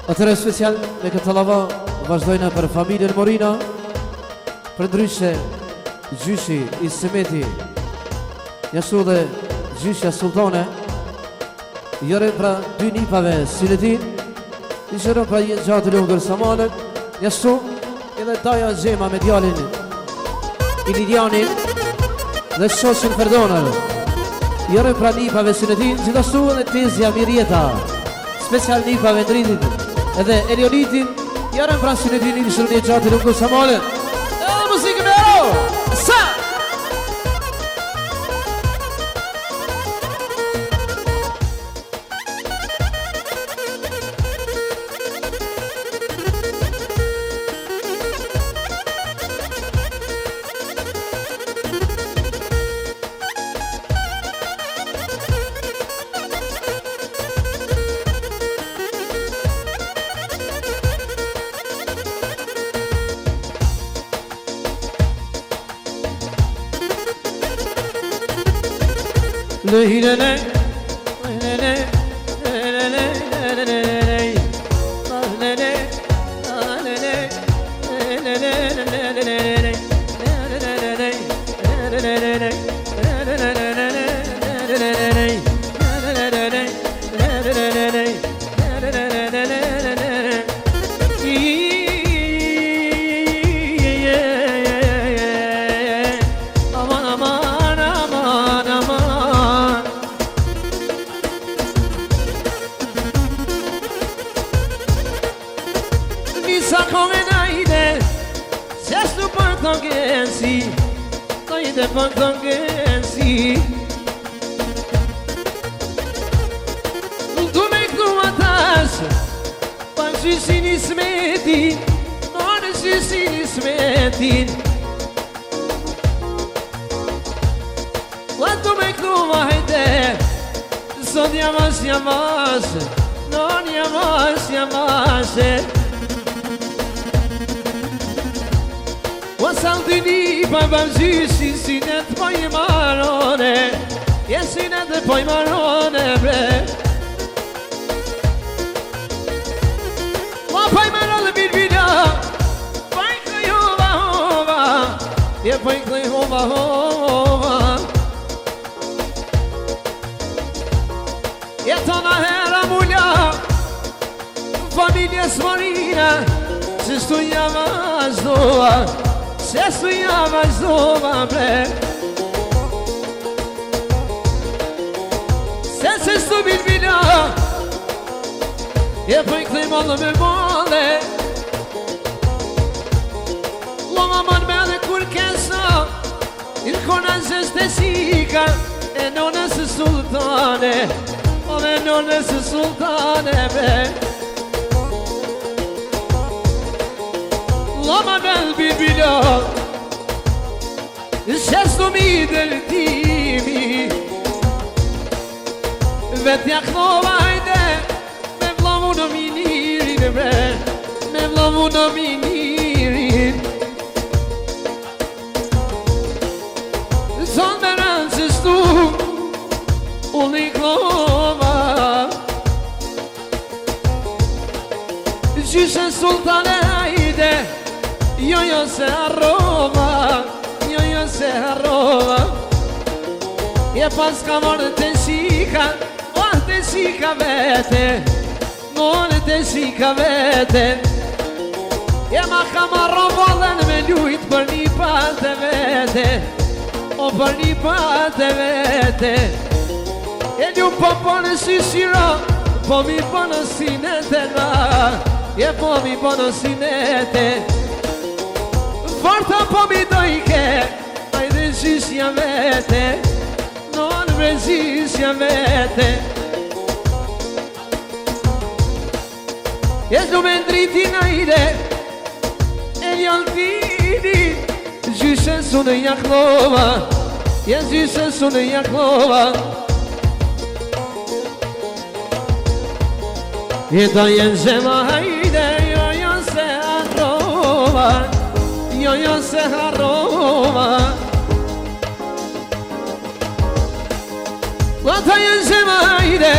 Atëre special me këtë lava vazhdojna për familjen Morina. Për ndryshe gjyshi i Semeti, jashtu dhe gjyshja Sultane, jore pra dy nipave Sinetin, i shërën pra jenë gjatë lungër Samanën, jashtu edhe Taja Gjema me djalin Ilidianin dhe shoshin Ferdonër. Jore pra nipave Sinetin, gjithashtu edhe Tezja Mirjeta, special nipave Ndritit edhe Elionitin, jore pra Sinetin i shërën e gjatë lungër Samanën. Música meu! Sa! Jeta jenë zema hajde, jo se harrova, jo se harrova. Ata jenë zema hajde,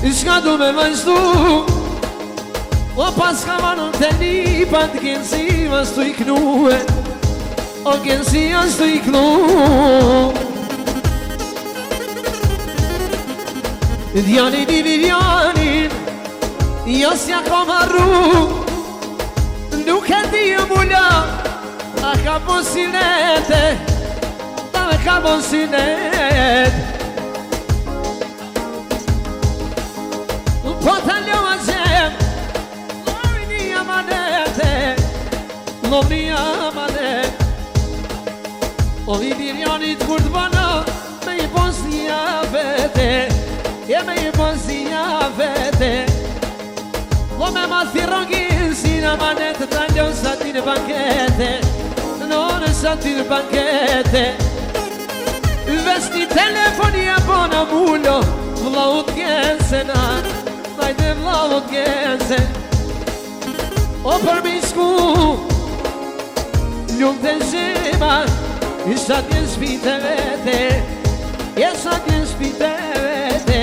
I shka du me vazhdu, O pas ka marrën të lipat, gjensia s'tu i knue, o gjensia s'tu i knue. Djanin i Vivianin, jo s'ja ko marru, nuk e di e mula, a ka posilete, a ka posilete. Po të ljoha gjem, lovni amanete, lovni amanete. O Vivianit kur të bana, me i posia vete, me i posia vete. O me ma thirrogin si në manet, të ljoha sa ti në bankete, non sa ti në bankete. Vesti telefonia bona mullo, vlau t'gjense na, najde vlau t'gjense. O për mi shku, ljumë të zhima, isha t'jen shpite vete, isha t'jen shpite vete.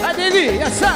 Hadi vi, yasa!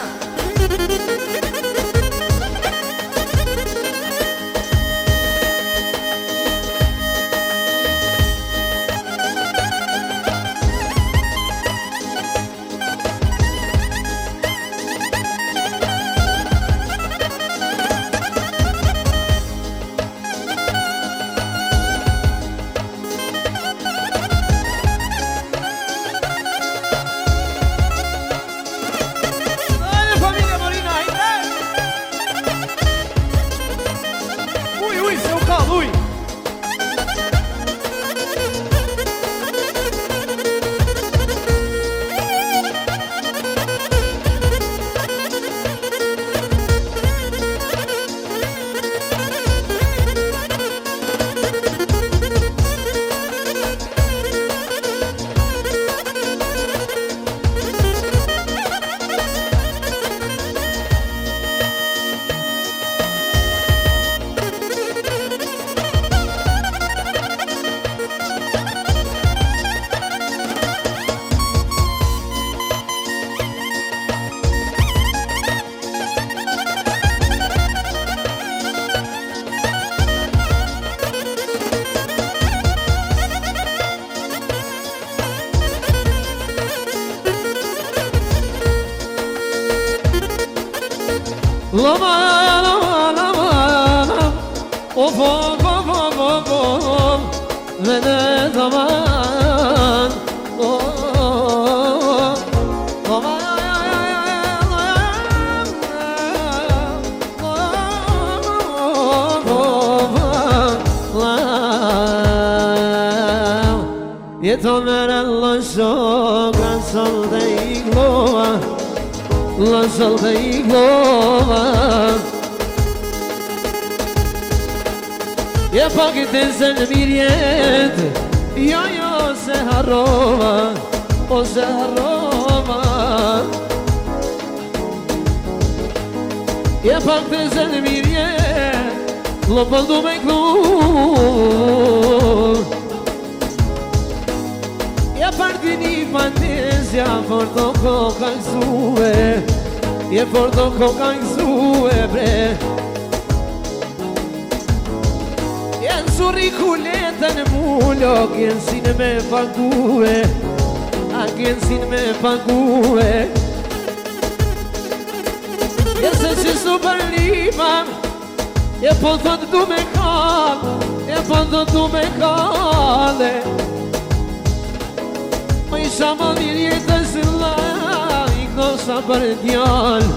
Lama, lama, lama, of, of, of, of, of, of, ve ne zaman, oh, jeton merello shoka solde iglova, la solde iglova. Je pak i të zënë mirjet, jo se harrova, o se harrova. Je pak të zënë mirjet, lo pëldu me klu. Je pak të një fantezja, por to koka kësue, je por to koka kësue bre. Suri kuletën mullo, gjensin me pague, a gjensin me pague. E se që su për lima, e po thot du me kale, e po thot du me kale. Ma isha më mirë jetës la, i klosa për djallë,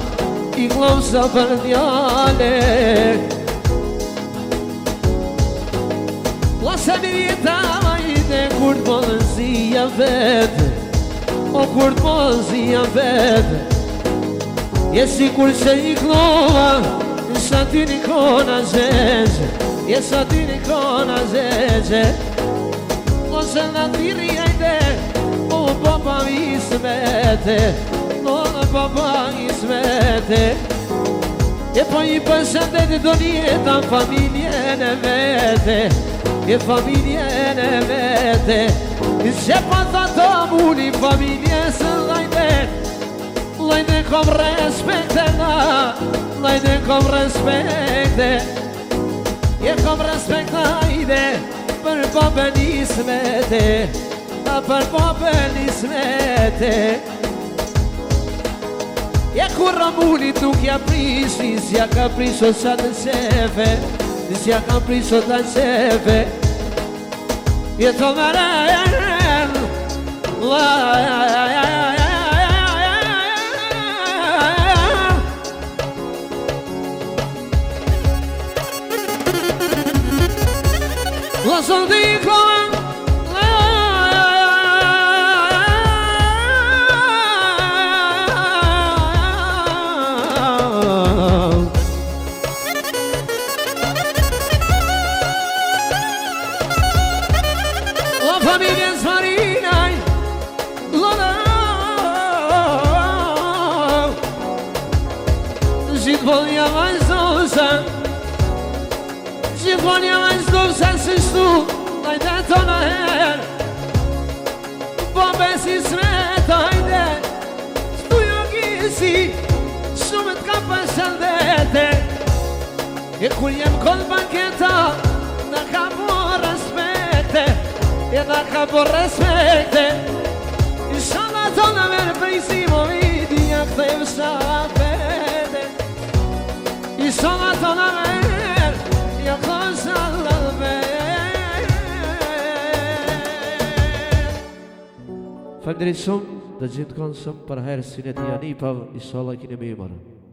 i klosa për djallë. Se mi vjeta majte kur t'po zia vete, o kur t'po zia vete. Je si kur që i klova, sa ty një kona zezhe, je sa ty një kona zezhe. O se nga t'iri ajde, o papa ismete, o papa ismete. E poi i përshëndetit do njeta në familjen e vete E familjen e vete Që pa tha të muni familje së lajne Lajne kom respekte na Lajne kom respekte E kom respekte hajde Për babën Ismete Për babën Ismete E kur Ramunit nuk ja prishi S'ja ka prisho qatë në qefe S'ja ka prisho të në qefe E të meren La son di kohen familjen Zmarinaj Gjithmonja vazhdojse Gjithmonja vazhdojse Si shtu Ajde të në her Babes Ismet Ajde Shtu jo gjisi Shumët ka përshëndete E kur jem kod banketa Në ka po respekte E nga ka po respekte Inshallah të në merë pejsimo Vidja këthejmë shapete Inshallah të në merë Ja këthejmë shapete Faleminderit shumë, dhe gjithë kanë shumë për herë sinet janë i pav, inshallah kini me i marë.